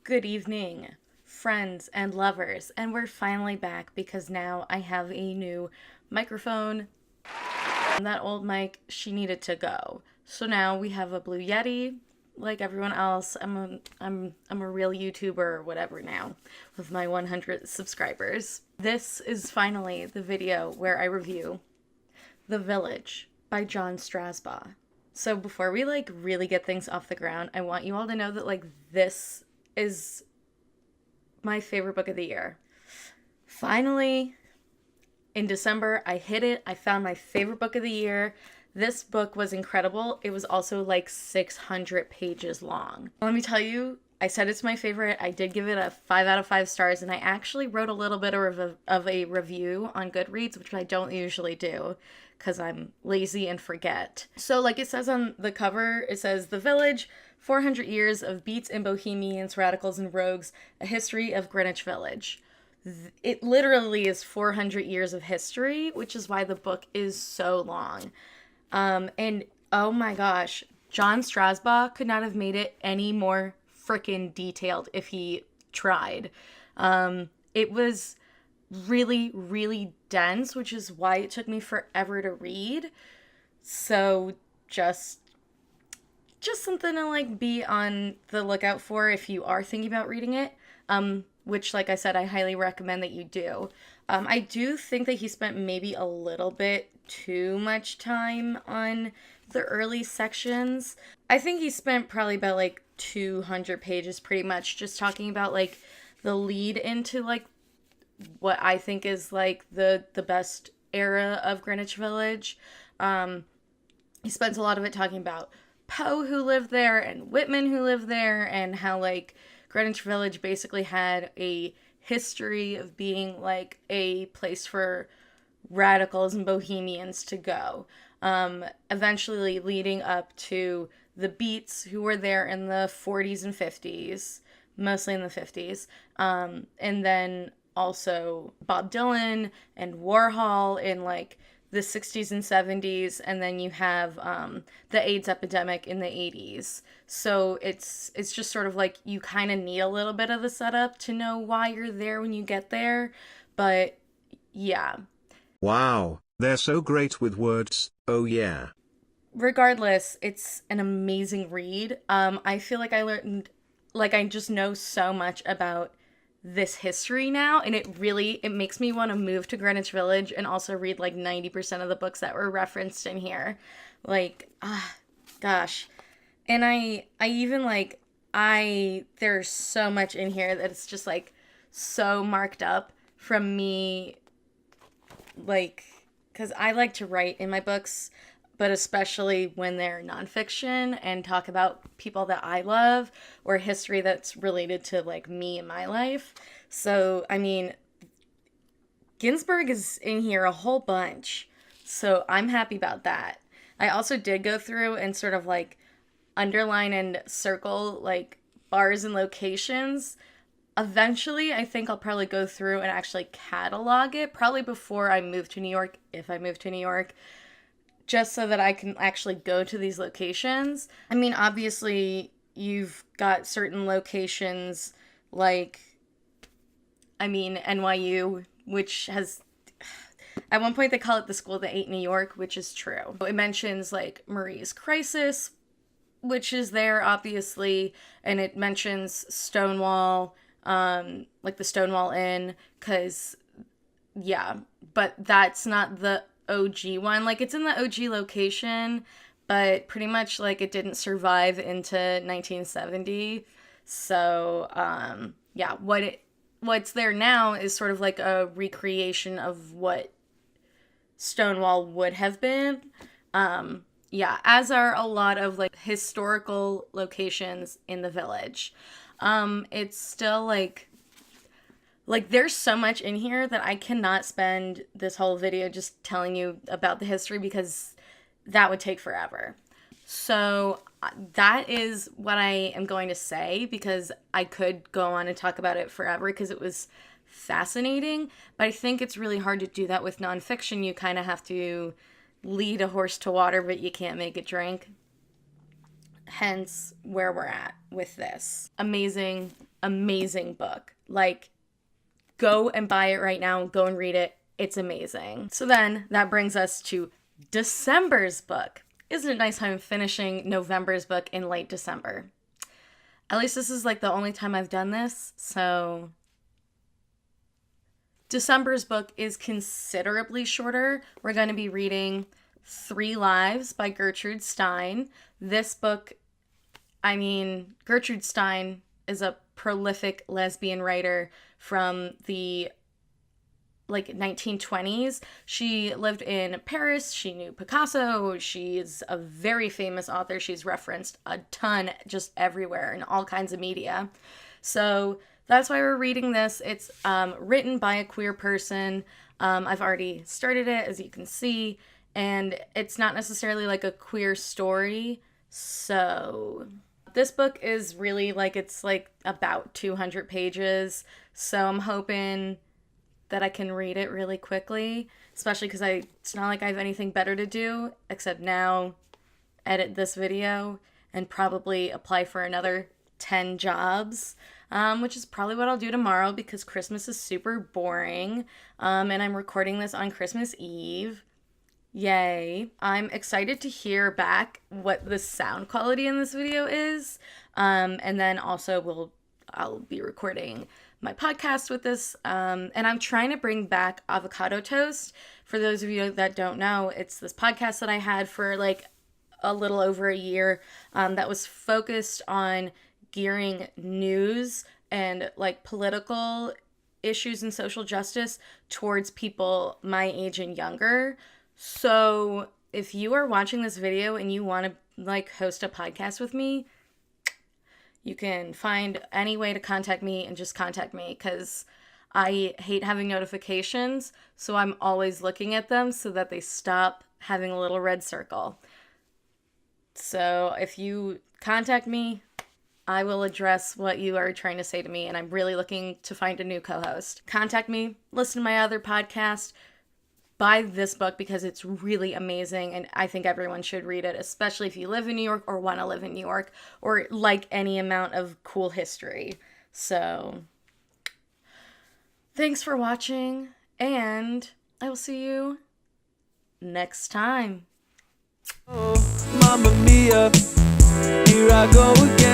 Good evening, friends and lovers, and we're finally back because now I have a new microphone. That old mic, she needed to go. So now we have a Blue Yeti, like everyone else. I'm a real YouTuber or whatever now, with my 100 subscribers. This is finally the video where I review The Village by John Strasbaugh. So before we really get things off the ground, I want you all to know that this is my favorite book of the year. Finally, in December, I hit it. I found my favorite book of the year. This book was incredible. It was also 600 pages long. Let me tell you, I said it's my favorite. I did give it a 5 out of 5 stars, and I actually wrote a little bit of a review on Goodreads, which I don't usually do because I'm lazy and forget. So like it says on the cover, it says, "The Village, 400 years of beats and bohemians, radicals and rogues, a history of Greenwich Village." It literally is 400 years of history, which is why the book is so long. And oh my gosh, John Strasbaugh could not have made it any more freaking detailed if he tried. It was really, really dense, which is why it took me forever to read. So just something to be on the lookout for if you are thinking about reading it. Which, like I said, I highly recommend that you do. I do think that he spent maybe a little bit too much time on the early sections. I think he spent probably about 200 pages pretty much just talking about the lead into what I think is the best era of Greenwich Village. He spends a lot of it talking about Poe who lived there and Whitman who lived there, and how Greenwich Village basically had a history of being a place for radicals and bohemians to go. Eventually leading up to the Beats, who were there in the 40s and 50s, mostly in the 50s. And then also Bob Dylan and Warhol in the 60s and 70s, and then you have the AIDS epidemic in the 80s. So it's just sort of you kind of need a little bit of the setup to know why you're there when you get there. But yeah. Wow, they're so great with words, oh yeah. Regardless, it's an amazing read. I feel like I learned, I just know so much about this history now, and it makes me want to move to Greenwich Village and also read 90% of the books that were referenced in here. Gosh. And I even there's so much in here that it's just so marked up from me, because I like to write in my books, but especially when they're nonfiction and talk about people that I love or history that's related to me and my life. So, I mean, Ginsberg is in here a whole bunch. So I'm happy about that. I also did go through and sort of underline and circle bars and locations. Eventually, I think I'll probably go through and actually catalog it, probably before I move to New York, if I move to New York, just so that I can actually go to these locations. I mean, obviously, you've got certain locations NYU, which has, at one point they call it the school that ate New York, which is true. It mentions Marie's Crisis, which is there, obviously, and it mentions Stonewall, the Stonewall Inn, because, yeah, but that's not the OG one. It's in the OG location, but pretty much it didn't survive into 1970. So yeah, what's there now is sort of a recreation of what Stonewall would have been. Yeah, as are a lot of historical locations in the village. It's still there's so much in here that I cannot spend this whole video just telling you about the history, because that would take forever. So that is what I am going to say, because I could go on and talk about it forever because it was fascinating. But I think it's really hard to do that with nonfiction. You kind of have to lead a horse to water, but you can't make it drink. Hence where we're at with this. Amazing amazing book. Like, go and buy it right now. Go and read it. It's amazing. So then that brings us to December's book. Isn't it nice how I'm finishing November's book in late December? At least this is like the only time I've done this. So December's book is considerably shorter. We're going to be reading 3 Lives by Gertrude Stein. This book, I mean, Gertrude Stein is a prolific lesbian writer from the 1920s. She lived in Paris. She knew Picasso. She's a very famous author. She's referenced a ton just everywhere in all kinds of media. So that's why we're reading this. It's written by a queer person. I've already started it, as you can see, and it's not necessarily like a queer story. So this book is really it's about 200 pages. So I'm hoping that I can read it really quickly, especially because it's not like I have anything better to do except now edit this video and probably apply for another 10 jobs, which is probably what I'll do tomorrow because Christmas is super boring, and I'm recording this on Christmas Eve. Yay. I'm excited to hear back what the sound quality in this video is, and then also I'll be recording my podcast with this, and I'm trying to bring back Avocado Toast. For those of you that don't know, it's this podcast that I had for a little over a year, that was focused on gearing news and political issues and social justice towards people my age and younger. So if you are watching this video and you want to host a podcast with me, you can find any way to contact me and just contact me because I hate having notifications. So I'm always looking at them so that they stop having a little red circle. So if you contact me, I will address what you are trying to say to me. And I'm really looking to find a new co-host. Contact me, listen to my other podcast, buy this book because it's really amazing and I think everyone should read it, especially if you live in New York or want to live in New York or like any amount of cool history. So thanks for watching and I will see you next time. Oh, Mamma Mia, here I go again.